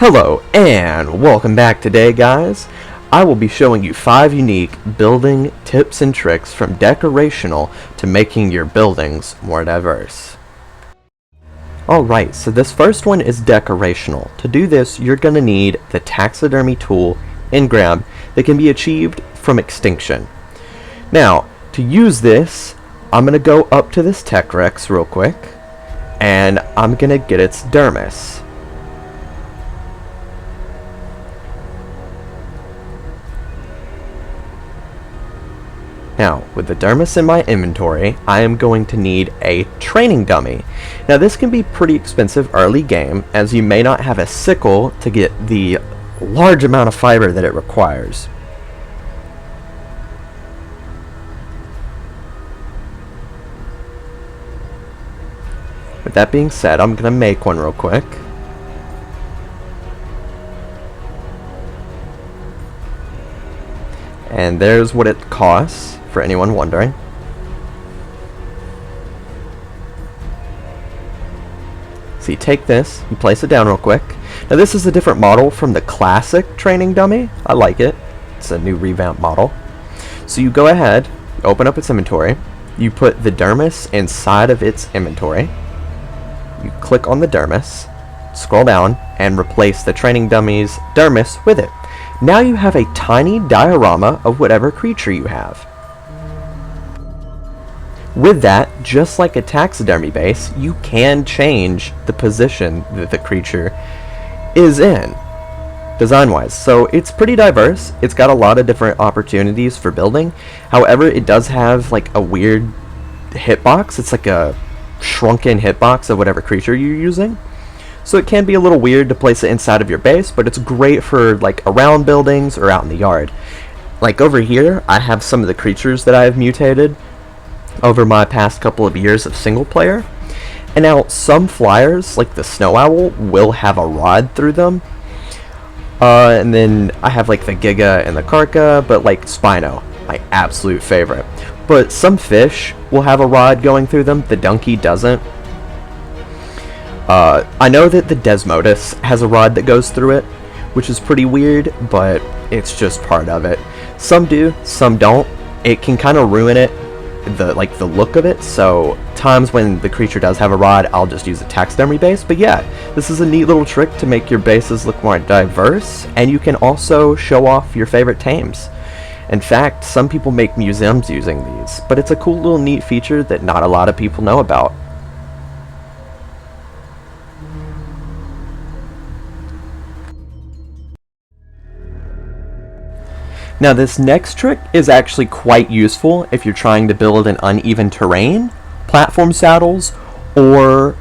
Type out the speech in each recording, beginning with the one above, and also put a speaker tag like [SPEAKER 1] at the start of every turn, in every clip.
[SPEAKER 1] Hello and welcome back today, guys. I will be showing you 5 unique building tips and tricks from decorational to making your buildings more diverse. Alright, so this first one is decorational. To do this, you're going to need the taxidermy tool engram that can be achieved from extinction. Now, to use this, I'm going to go up to this Tech Rex real quick and I'm going to get its dermis. Now, with the dermis in my inventory, I am going to need a training dummy. Now, this can be pretty expensive early game, as you may not have a sickle to get the large amount of fiber that it requires. With that being said, I'm going to make one real quick. And there's what it costs, for anyone wondering. So you take this, you place it down real quick. Now this is a different model from the classic training dummy. I like it. It's a new revamped model. So you go ahead, you open up its inventory, you put the dermis inside of its inventory, you click on the dermis, scroll down, and replace the training dummy's dermis with it. Now you have a tiny diorama of whatever creature you have. With that, just like a taxidermy base, you can change the position that the creature is in, design-wise. So it's pretty diverse. It's got a lot of different opportunities for building. However, it does have like a weird hitbox. It's like a shrunken hitbox of whatever creature you're using. So it can be a little weird to place it inside of your base, but it's great for like around buildings or out in the yard. Like over here, I have some of the creatures that I have mutated over my past couple of years of single player. And now some flyers, like the snow owl, will have a rod through them. And then I have like the Giga and the Karka, but like Spino, my absolute favorite. But some fish will have a rod going through them. The donkey doesn't. I know that the Desmodus has a rod that goes through it, which is pretty weird, but it's just part of it. Some do, some don't. It can kind of ruin it, the look of it. So times when the creature does have a rod, I'll just use a taxidermy base. But yeah, this is a neat little trick to make your bases look more diverse, and you can also show off your favorite tames. In fact, some people make museums using these, but it's a cool little neat feature that not a lot of people know about. Now this next trick is actually quite useful if you're trying to build an uneven terrain, platform saddles, or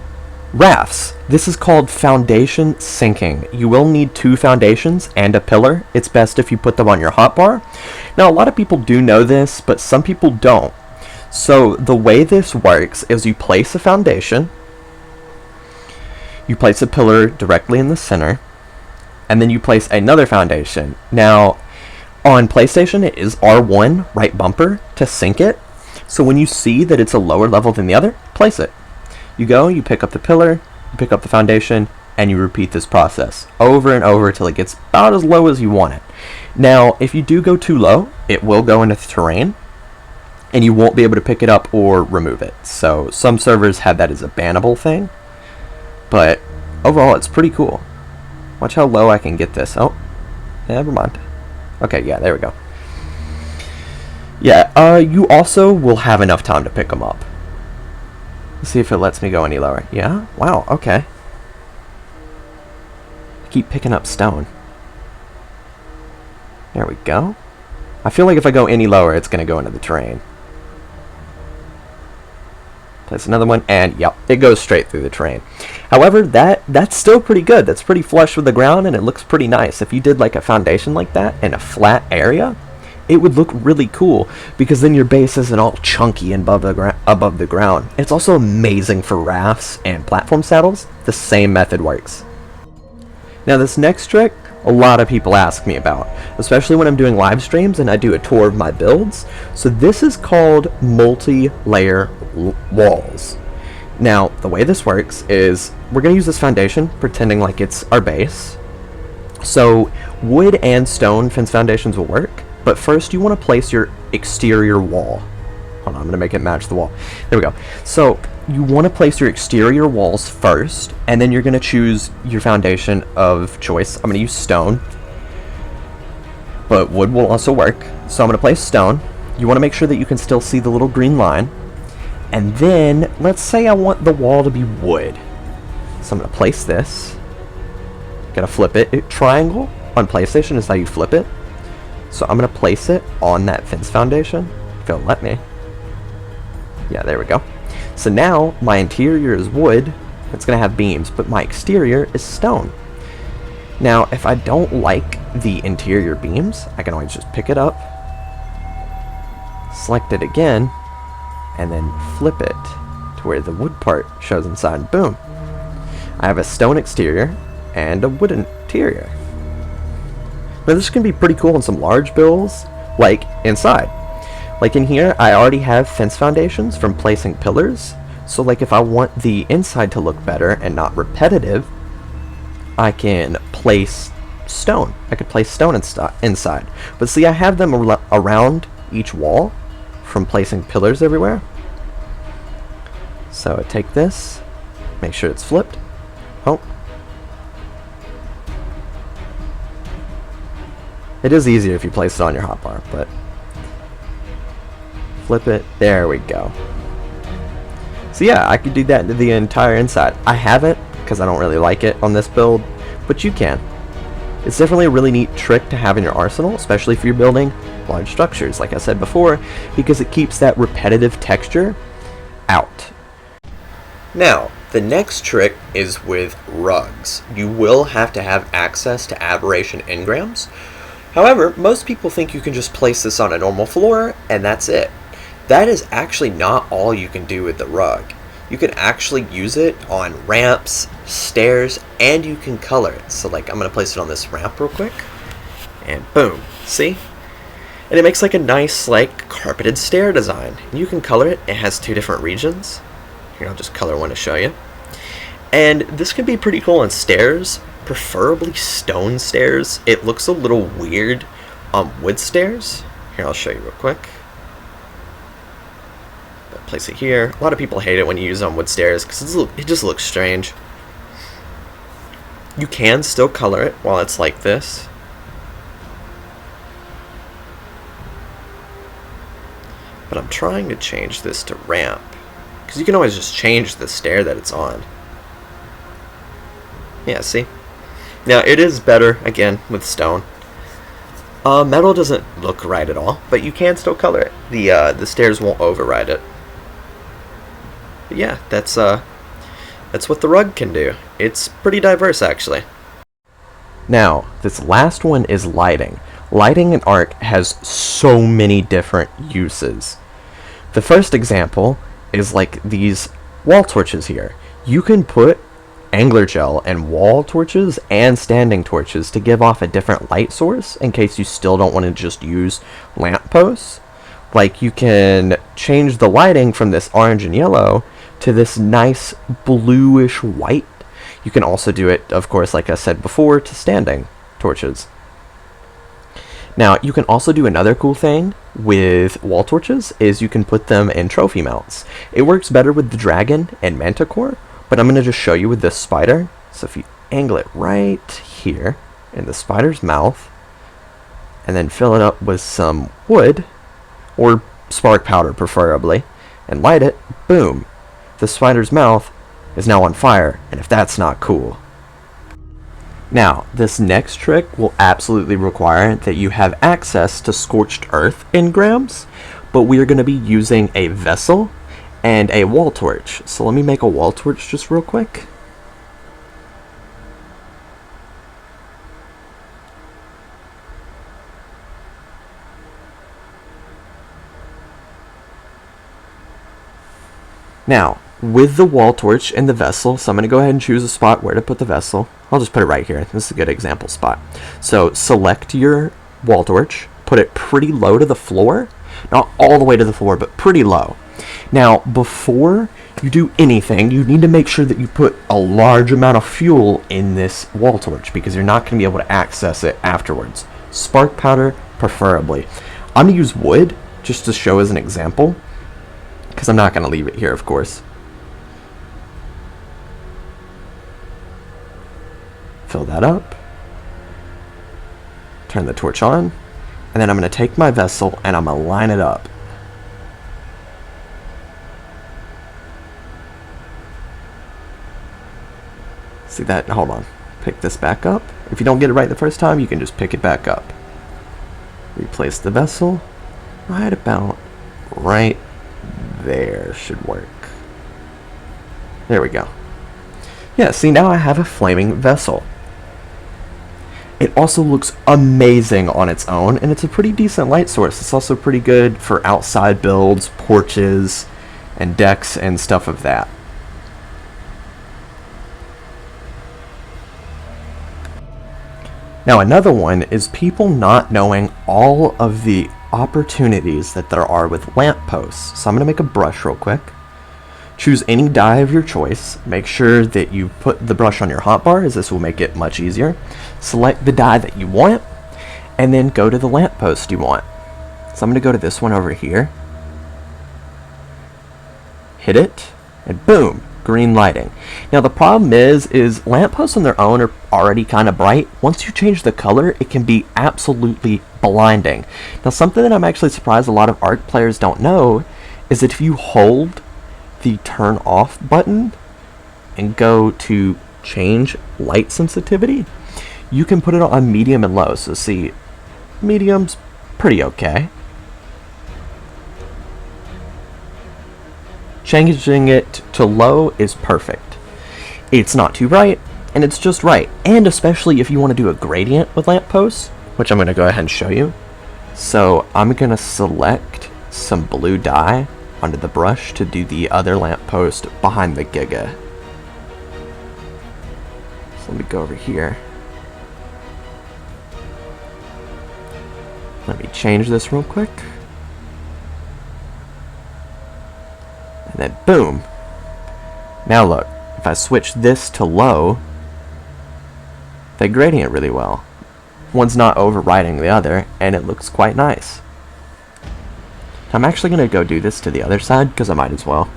[SPEAKER 1] rafts. This is called foundation sinking. You will need 2 foundations and a pillar. It's best if you put them on your hotbar. Now a lot of people do know this, but some people don't. So the way this works is you place a foundation, you place a pillar directly in the center, and then you place another foundation. Now on PlayStation, it is R1, right bumper, to sync it. So when you see that it's a lower level than the other, place it. You go, you pick up the pillar, you pick up the foundation, and you repeat this process over and over till it gets about as low as you want it. Now, if you do go too low, it will go into the terrain, and you won't be able to pick it up or remove it. So some servers have that as a bannable thing, but overall, it's pretty cool. Watch how low I can get this. Oh, never mind. Okay, yeah, there we go. Yeah, you also will have enough time to pick them up. Let's see if it lets me go any lower. Yeah? Wow, okay. I keep picking up stone. There we go. I feel like if I go any lower, it's going to go into the terrain. Place another one, and yep, it goes straight through the terrain. However, that's still pretty good. That's pretty flush with the ground, and it looks pretty nice. If you did like a foundation like that in a flat area, it would look really cool, because then your base isn't all chunky and above the ground. It's also amazing for rafts and platform saddles. The same method works. Now this next trick, a lot of people ask me about, especially when I'm doing live streams and I do a tour of my builds. So this is called multi-layer walls. Now the way this works is we're going to use this foundation pretending like it's our base. So wood and stone fence foundations will work, but first you want to place your exterior wall. Hold on, I'm going to make it match the wall. There we go. So you want to place your exterior walls first, and then you're going to choose your foundation of choice. I'm going to use stone, but wood will also work. So I'm going to place stone. You want to make sure that you can still see the little green line. And then, let's say I want the wall to be wood. So I'm going to place this. Gotta flip it. Triangle on PlayStation is how you flip it. So I'm going to place it on that fence foundation. If it'll let me. Yeah, there we go. So now, my interior is wood. It's going to have beams, but my exterior is stone. Now, if I don't like the interior beams, I can always just pick it up, select it again, and then flip it to where the wood part shows inside. Boom. I have a stone exterior and a wooden interior. Now this can be pretty cool in some large builds, like inside. Like in here, I already have fence foundations from placing pillars, so like if I want the inside to look better and not repetitive, I can place stone. I could place stone inside. But see, I have them around each wall from placing pillars everywhere. So I take this, make sure it's flipped. Oh. It is easier if you place it on your hotbar, but flip it. There we go. So yeah, I could do that to the entire inside. I haven't, because I don't really like it on this build, but you can. It's definitely a really neat trick to have in your arsenal, especially if you're building large structures, like I said before, because it keeps that repetitive texture out. Now, the next trick is with rugs. You will have to have access to aberration engrams. However, most people think you can just place this on a normal floor and that's it. That is actually not all you can do with the rug. You can actually use it on ramps, stairs, and you can color it. So like I'm going to place it on this ramp real quick. And boom, see? And it makes like a nice like carpeted stair design. You can color it. It has 2 different regions. Here, I'll just color one to show you. And this can be pretty cool on stairs, preferably stone stairs. It looks a little weird on wood stairs. Here, I'll show you real quick. Place it here. A lot of people hate it when you use it on wood stairs because it just looks strange. You can still color it while it's like this. But I'm trying to change this to ramp because you can always just change the stair that it's on. Yeah, see? Now it is better, again, with stone. Metal doesn't look right at all, but you can still color it. The stairs won't override it. But yeah, that's what the rug can do. It's pretty diverse, actually. Now, this last one is lighting. Lighting in ARK has so many different uses. The first example is like these wall torches here. You can put angler gel and wall torches and standing torches to give off a different light source in case you still don't want to just use lamp posts. Like you can change the lighting from this orange and yellow to this nice bluish white. You can also do it, of course, like I said before, to standing torches. Now, you can also do another cool thing with wall torches is you can put them in trophy mounts. It works better with the dragon and manticore, but I'm going to just show you with this spider. So if you angle it right here in the spider's mouth, and then fill it up with some wood, or spark powder preferably, and light it, boom. The spider's mouth is now on fire, and if that's not cool. Now, this next trick will absolutely require that you have access to scorched earth engrams, but we are going to be using a vessel and a wall torch. So let me make a wall torch just real quick. Now, with the wall torch and the vessel, so I'm going to go ahead and choose a spot where to put the vessel. I'll just put it right here. This is a good example spot. So select your wall torch, put it pretty low to the floor. Not all the way to the floor, but pretty low. Now, before you do anything, you need to make sure that you put a large amount of fuel in this wall torch, because you're not going to be able to access it afterwards. Spark powder, preferably. I'm going to use wood, just to show as an example, because I'm not going to leave it here, of course. Fill that up. Turn the torch on. And then I'm going to take my vessel and I'm going to line it up. See that? Hold on. Pick this back up. If you don't get it right the first time, you can just pick it back up. Replace the vessel. Right about right there should work. There we go. Yeah, see, now I have a flaming vessel. It also looks amazing on its own, and it's a pretty decent light source. It's also pretty good for outside builds, porches, and decks and stuff of that. Now another one is people not knowing all of the opportunities that there are with lampposts. So I'm going to make a brush real quick. Choose any dye of your choice. Make sure that you put the brush on your hotbar, as this will make it much easier. Select the dye that you want, and then go to the lamppost you want. So I'm going to go to this one over here. Hit it, and boom, green lighting. Now the problem is lampposts on their own are already kind of bright. Once you change the color, it can be absolutely blinding. Now something that I'm actually surprised a lot of ARK players don't know is that if you hold the turn off button and go to change light sensitivity, you can put it on medium and low. So see, medium's pretty okay. Changing it to low is perfect. It's not too bright, and it's just right. And especially if you want to do a gradient with lampposts, which I'm going to go ahead and show you. So I'm going to select some blue dye onto the brush to do the other lamppost behind the Giga. So let me go over here. Let me change this real quick. And then boom. Now look, if I switch this to low, they gradient really well. One's not overriding the other, and it looks quite nice. I'm actually going to go do this to the other side, because I might as well.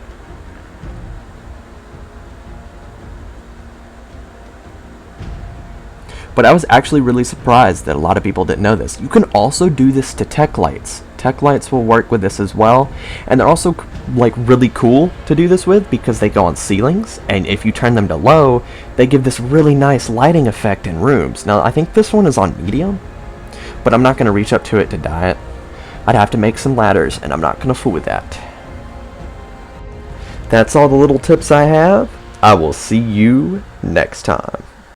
[SPEAKER 1] But I was actually really surprised that a lot of people didn't know this. You can also do this to tech lights. Tech lights will work with this as well, and they're also like really cool to do this with because they go on ceilings, and if you turn them to low, they give this really nice lighting effect in rooms. Now I think this one is on medium, but I'm not going to reach up to it to dye it. I'd have to make some ladders, and I'm not going to fool with that. That's all the little tips I have. I will see you next time.